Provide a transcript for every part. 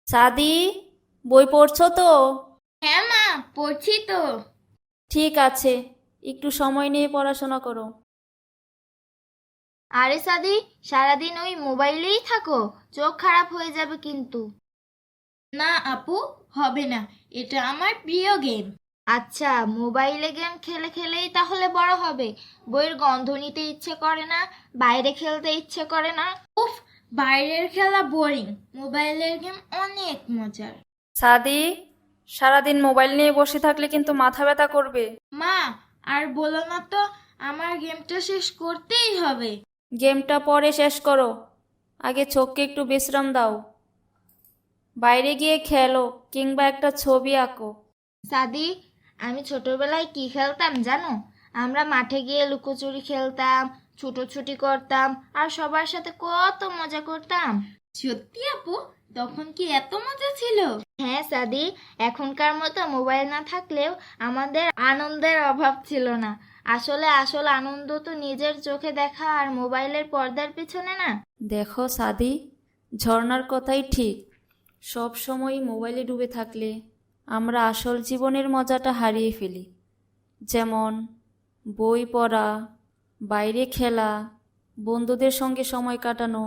সাদি, বই পড়ছো তো? হ্যাঁ মা, পড়ছি তো। ঠিক আছে, একটু সময় নিয়ে পড়াশোনা করো। আরে সাদি, সারাদিন ওই মোবাইলেই থাকো, চোখ খারাপ হয়ে যাবে কিন্তু। না আপু, হবে না, এটা আমার প্রিয় গেম। আচ্ছা, মোবাইলে গেম খেলে খেলেই তাহলে বড় হবে? বইয়ের গন্ধ নিতে ইচ্ছে করে না, বাইরে খেলতে ইচ্ছে করে না? উফ, বাইরের খেলা বোরিং, মোবাইলের গেম অনেক মজার। সাদি, সারাদিন মোবাইল নিয়ে বসে থাকলে কিন্তু মাথা ব্যথা করবে। মা, আর বলো না তো, আমার গেমটা শেষ করতেই হবে। গেমটা পরে শেষ করো, আগে চোখকে একটু বিশ্রাম দাও। বাইরে গিয়ে খেলো কিংবা একটা ছবি আঁকো। সাদি, আমি ছোটবেলায় কি খেলতাম জানো? আমরা মাঠে গিয়ে লুকোচুরি খেলতাম, ছুটোছুটি করতাম, আর সবার সাথে কত মজা করতাম। সত্যি আপু, তখন কি এত মজা ছিল? হ্যাঁ সাদি, এখনকার মতো মোবাইল না থাকলেও আমাদের আনন্দের অভাব ছিল না। আসলে আসল আনন্দ তো নিজের চোখে দেখা আর মোবাইলের পর্দার পিছনে না। দেখো সাদি, ঝর্ণার কথাই ঠিক। সব সময় মোবাইলে ডুবে থাকলে আমরা আসল জীবনের মজাটা হারিয়ে ফেলি। যেমন বই পড়া, বাইরে খেলা, বন্ধুদের সঙ্গে সময় কাটানো,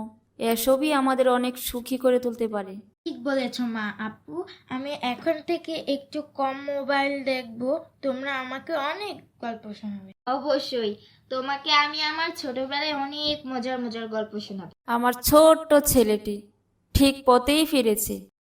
এসবই আমাদের অনেক সুখী করে তুলতে পারে। ঠিক বলেছ মা। আপু, আমি এখন থেকে একটু কম মোবাইল দেখবো। তোমরা আমাকে অনেক গল্প শোনাবে। অবশ্যই, তোমাকে আমি আমার ছোটবেলায় অনেক মজার মজার গল্প শোনাবো। আমার ছোট্ট ছেলেটি ঠিক পথেই ফিরেছে।